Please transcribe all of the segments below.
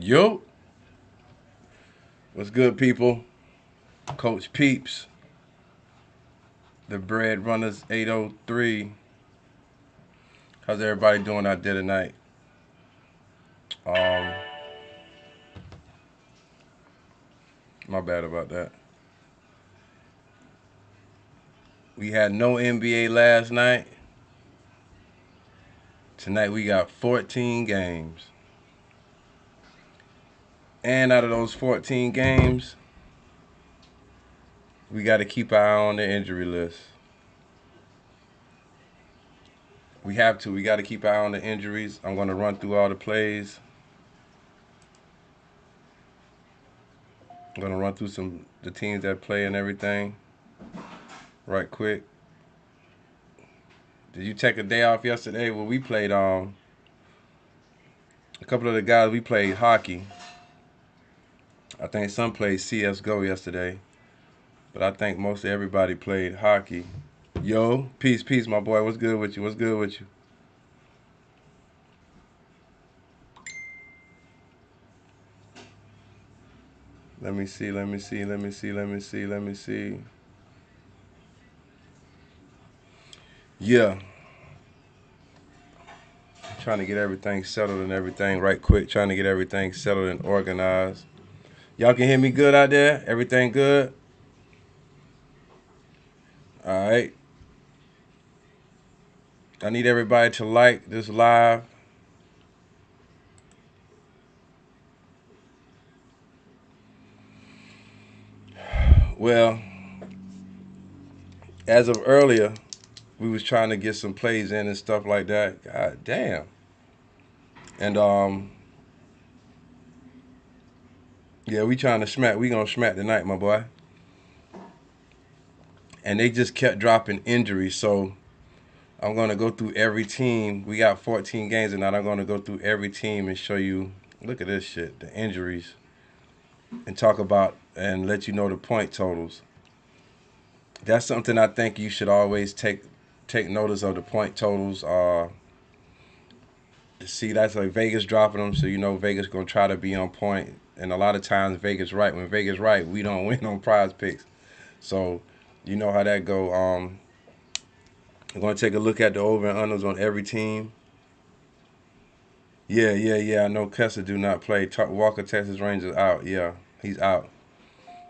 Yo, what's good, people? Coach Peeps, the Bread Runners 803. How's everybody doing out there tonight? Um, my bad about that. We had no NBA last night. Tonight we got 14 games. And out of those 14 games, we got to keep our eye on the injury list. We have to. We got to keep our eye on the injuries. I'm going to run through all the plays. I'm going to run through the teams that play and everything right quick. Did you take a day off yesterday? Well, we played a couple of the guys, we played hockey. I think some played CS:GO yesterday, but I think mostly everybody played hockey. Yo, peace, my boy. What's good with you? What's good with you? Let me see. Yeah, trying to get everything settled and everything right quick. Trying to get everything settled and organized. Y'all can hear me good out there? Everything good? All right. I need everybody to like this live. Well, as of earlier, we was trying to get some plays in and stuff like that. God damn. And yeah, we trying to smack. We gonna smack tonight, my boy. And they just kept dropping injuries. So I'm gonna go through every team. We got 14 games tonight. I'm gonna go through every team and show you. Look at this shit, the injuries, and talk about and let you know the point totals. That's something I think you should always take notice of, the point totals. See, that's like Vegas dropping them, so you know Vegas gonna try to be on point. And a lot of times Vegas right. When Vegas right, we don't win on Prize Picks. So you know how that go. I'm gonna take a look at the over and unders on every team. Yeah. I know Kessler do not play. Walker, Texas Rangers out. Yeah, he's out.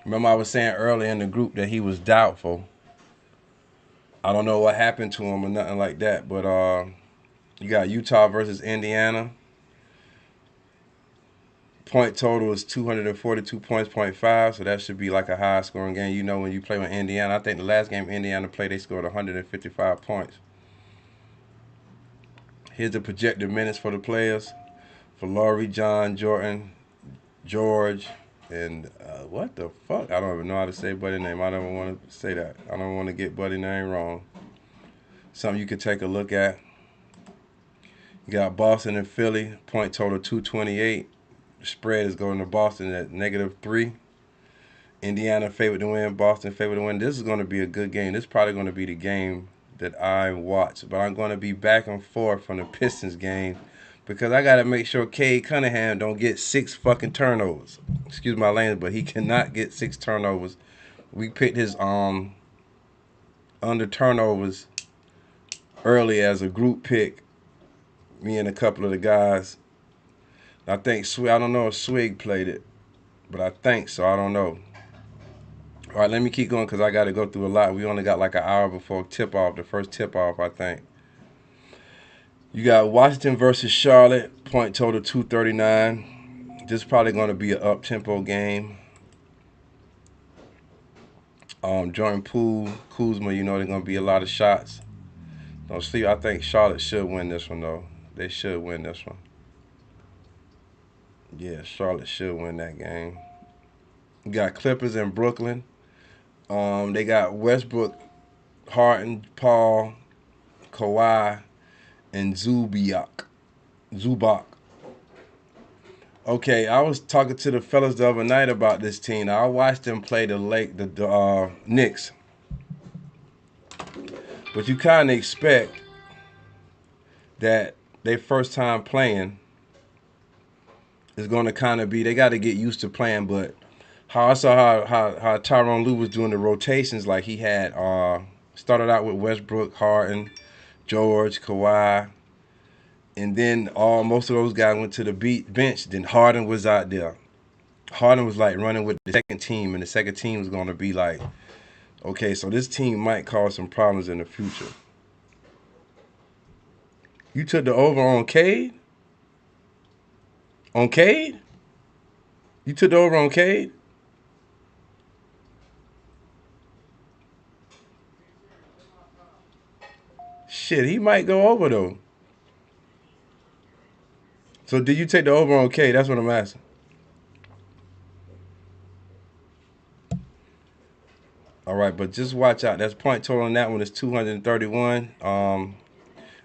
Remember I was saying earlier in the group that he was doubtful. I don't know what happened to him or nothing like that. But you got Utah versus Indiana. Point total is 242 points, point five, so that should be like a high scoring game. You know, when you play with Indiana, I think the last game Indiana played, they scored 155 points. Here's the projected minutes for the players: for Laurie, John, Jordan, George, and what the fuck? I don't even know how to say Buddy name. I don't want to say that. I don't want to get Buddy name wrong. Something you could take a look at. You got Boston and Philly. Point total 228. The spread is going to Boston at -3. Indiana favored to win. Boston favored to win. This is going to be a good game. This is probably going to be the game that I watch. But I'm going to be back and forth from the Pistons game because I got to make sure Cade Cunningham don't get 6 fucking turnovers. Excuse my language, but he cannot get 6 turnovers. We picked his under turnovers early as a group pick. Me and a couple of the guys. I think I don't know if Swig played it, but I think so. I don't know. All right, let me keep going because I got to go through a lot. We only got like an hour before tip off, the first tip off, I think. You got Washington versus Charlotte, point total 239. This is probably going to be an up tempo game. Jordan Poole, Kuzma, you know, there's going to be a lot of shots. Don't sleep. I think Charlotte should win this one, though. They should win this one. Yeah, Charlotte should win that game. You got Clippers in Brooklyn. They got Westbrook, Harden, Paul, Kawhi, and Zubac. Okay, I was talking to the fellas the other night about this team. I watched them play the Knicks, but you kind of expect that they first time playing is going to kind of be, they got to get used to playing. But how I saw how Tyronn Lue was doing the rotations, like he had started out with Westbrook, Harden, George, Kawhi, and then most of those guys went to the bench. Then Harden was out there. Harden was like running with the second team, and the second team was going to be like, okay, so this team might cause some problems in the future. You took the over on Cade? On Cade? You took the over on Cade? Shit, he might go over though. So did you take the over on Cade? That's what I'm asking. All right, but just watch out. That's point total on that one is 231.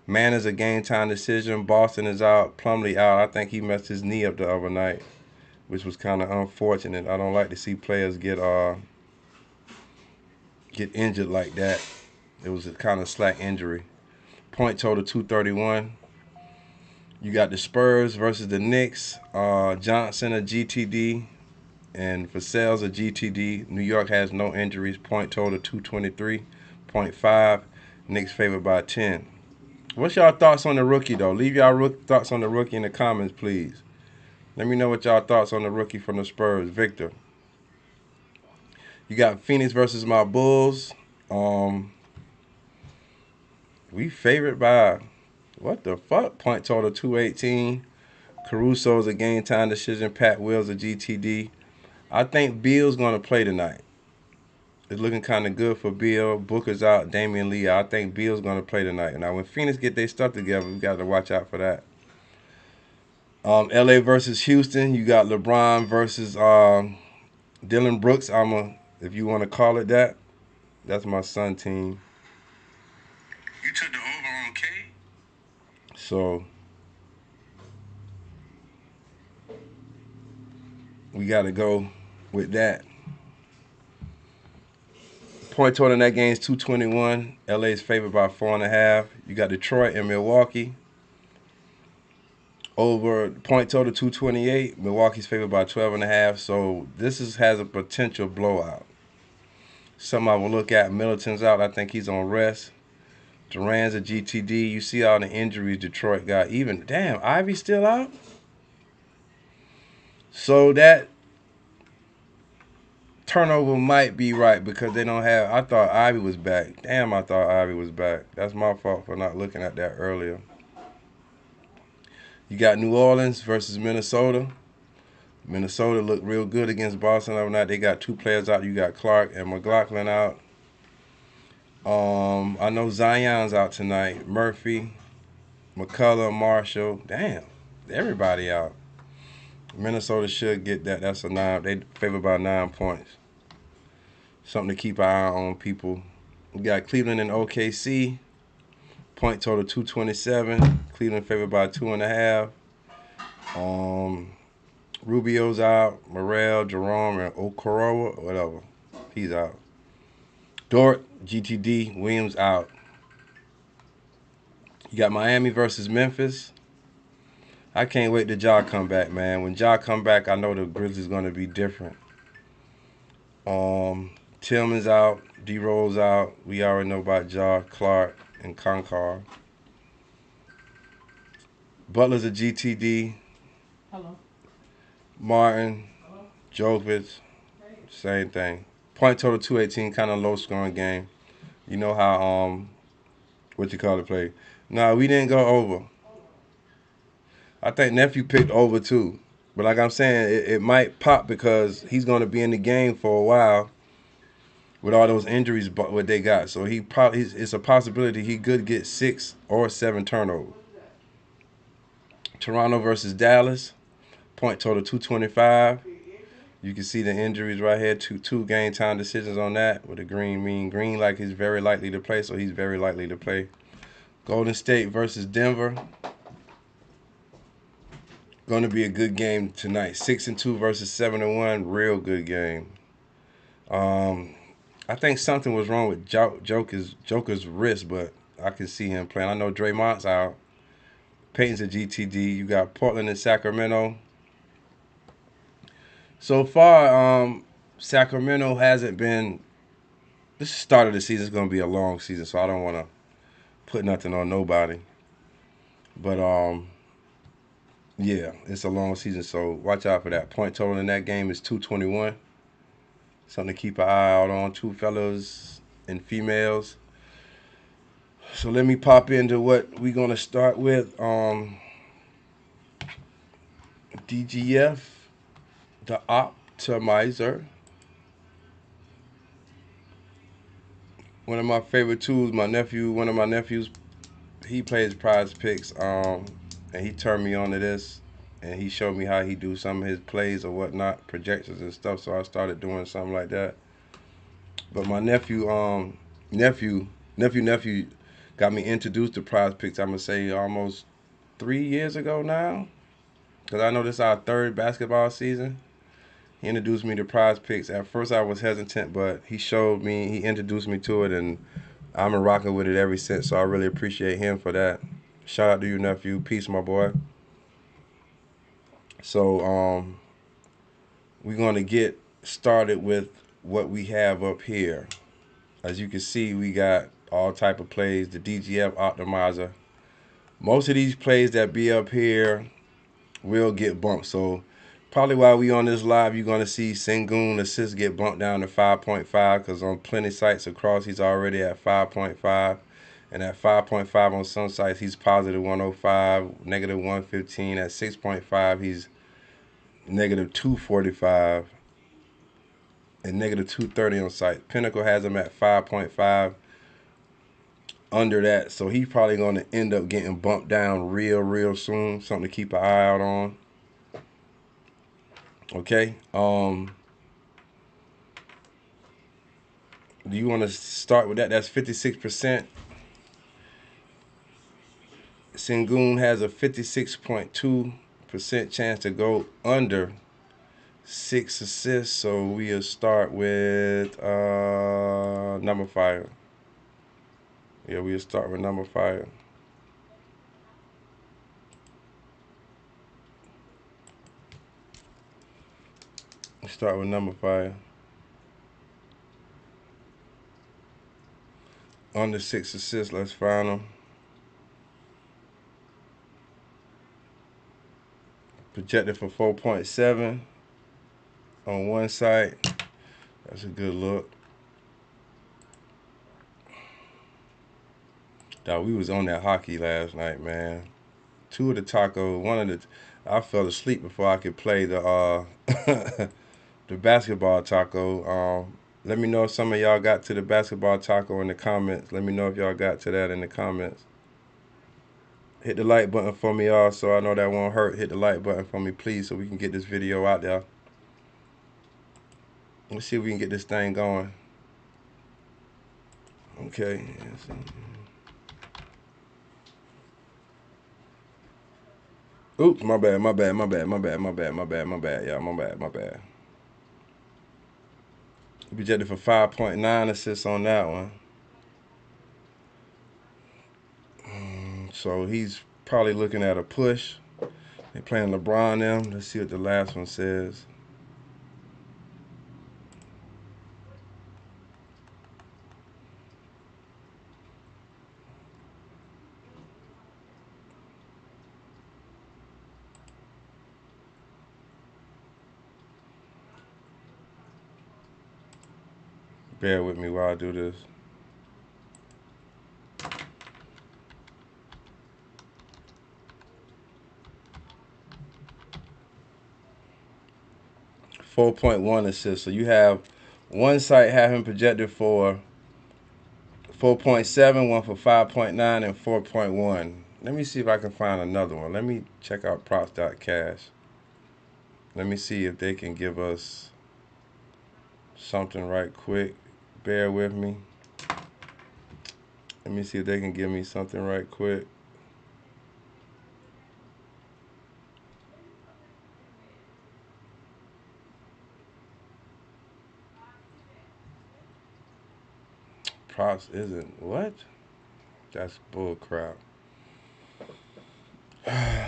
Man is a game time decision. Boston is out. Plumlee out. I think he messed his knee up the other night, which was kind of unfortunate. I don't like to see players get injured like that. It was a kind of slack injury. Point total 231. You got the Spurs versus the Knicks. Johnson a GTD and Vassell's a GTD. New York has no injuries. Point total 223.5. Knicks favored by 10. What's y'all thoughts on the rookie though? Leave y'all thoughts on the rookie in the comments, please. Let me know what y'all thoughts on the rookie from the Spurs, Victor. You got Phoenix versus my Bulls. We favored by what the fuck? Point total 218. Caruso's a game time decision. Pat Will's a GTD. I think Beal's gonna play tonight. It's looking kind of good for Beal. Booker's out. Damian Lee out. I think Beal's gonna play tonight. Now when Phoenix get their stuff together, we got to watch out for that. LA versus Houston. You got LeBron versus Dylan Brooks. If you want to call it that. That's my son team. You took the over on K? So we got to go with that. Point total in that game is 221. LA is favored by 4.5. You got Detroit and Milwaukee. Over point total 228. Milwaukee's favored by 12.5. So this has a potential blowout. Some I will look at. Middleton's out. I think he's on rest. Durant's a GTD. You see all the injuries Detroit got. Even, damn, Ivy's still out? So that turnover might be right because they don't have, I thought Ivy was back. Damn, I thought Ivy was back. That's my fault for not looking at that earlier. You got New Orleans versus Minnesota. Minnesota looked real good against Boston other night. They got two players out. You got Clark and McLaughlin out. I know Zion's out tonight. Murphy, McCullough, Marshall. Damn, everybody out. Minnesota should get that. That's a 9. They favored by 9 points. Something to keep an eye on, people. We got Cleveland and OKC. Point total 227. Cleveland favored by 2.5. Rubio's out. Morrell, Jerome, and Okoroa, whatever. He's out. Dort, GTD, Williams out. You got Miami versus Memphis. I can't wait till Ja come back, man. When Ja come back, I know the Grizzlies going to be different. Tillman's out. D-Rose out. We already know about Ja, Clark, and Concar. Butler's a GTD. Hello. Martin, hello. Jokic, same thing. Point total 218, kind of low scoring game. You know how what you call it play. No, we didn't go over. I think Nephew picked over too. But like I'm saying, it might pop because he's going to be in the game for a while with all those injuries what they got. So it's a possibility he could get 6 or 7 turnovers. Toronto versus Dallas. Point total 225. You can see the injuries right here. Two game time decisions on that with a green like he's very likely to play, so he's very likely to play. Golden State versus Denver. Going to be a good game tonight. 6-2 versus 7-1. Real good game. I think something was wrong with Joker's wrist, but I can see him playing. I know Draymond's out. Payton's a GTD. You got Portland and Sacramento. So far, Sacramento hasn't been. This start of the season is going to be a long season, so I don't want to put nothing on nobody. But yeah, it's a long season, so watch out for that. Point total in that game is 221. Something to keep an eye out on. Two fellas and females. So let me pop into what we're gonna start with. DGF, the optimizer. One of my favorite tools. One of my nephews, he plays Prizepicks. And he turned me on to this, and he showed me how he do some of his plays or whatnot, projections and stuff. So I started doing something like that. But my nephew, nephew, got me introduced to Prizepicks. I'm gonna say almost 3 years ago now, because I know this is our third basketball season. He introduced me to Prizepicks. At first, I was hesitant, but he introduced me to it, and I've been rocking with it ever since. So I really appreciate him for that. Shout out to you, nephew. Peace, my boy. So we're gonna get started with what we have up here. As you can see, we got all type of plays. The DGF optimizer. Most of these plays that be up here will get bumped. So probably while we on this live, you're gonna see Sengun assist get bumped down to 5.5 because on plenty sites across he's already at 5.5, and at 5.5 on some sites he's positive 105, negative 115. At 6.5 he's negative 245 and negative 230 on site. Pinnacle has him at 5.5. Under that, so he's probably going to end up getting bumped down real soon. Something to keep an eye out on. Okay. Do you want to start with that? That's 56%. Sengun has a 56.2% chance to go under 6 assists. So we'll start with number 5. Yeah, we'll start with number 5. Start with number 5. Under 6 assists, let's find them. Projected for 4.7 on one side. That's a good look. Dog, we was on that hockey last night, man. Two of the taco, I fell asleep before I could play the the basketball taco. Let me know if some of y'all got to the basketball taco in the comments. Let me know if y'all got to that in the comments. Hit the like button for me, y'all, so I know that won't hurt. Hit the like button for me, please, so we can get this video out there. Let's see if we can get this thing going. Okay. Oops, my bad, y'all, my bad. Projected for 5.9 assists on that one. So he's probably looking at a push. They're playing LeBron now. Let's see what the last one says. Bear with me while I do this. .1 assists. So you have one site have him projected for 4.7, one for 5.9, and 4.1. Let me see if I can find another one. Let me check out props.cash. Let me see if they can give us something right quick. Bear with me. Let me see if they can give me something right quick. Props isn't what? That's bull crap.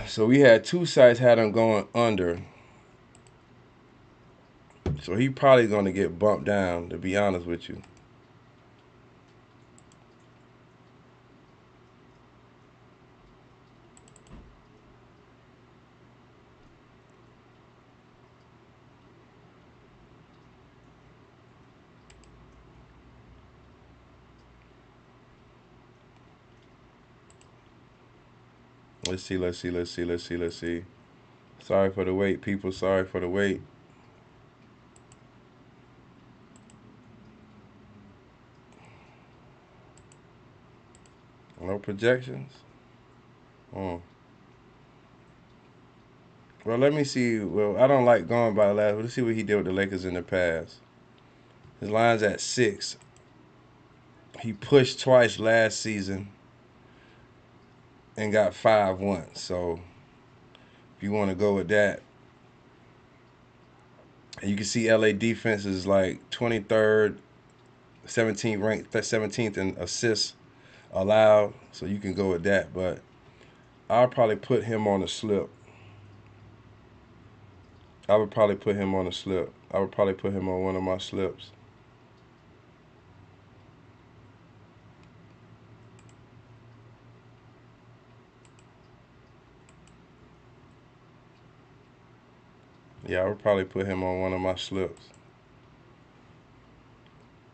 So we had two sites had them going under. So he probably going to get bumped down, to be honest with you. Let's see, let's see, let's see, let's see, let's see. Sorry for the wait, people. Sorry for the wait. No projections? Hmm. Well, let me see. Well, I don't like going by last. Let's see what he did with the Lakers in the past. His line's at 6. He pushed twice last season and got 5 once. So if you want to go with that, and you can see LA defense is like 23rd, 17th ranked, 17th in assists allowed. So you can go with that. But I'll probably put him on a slip. I would probably put him on a slip. I would probably put him on one of my slips. Yeah, I would probably put him on one of my slips.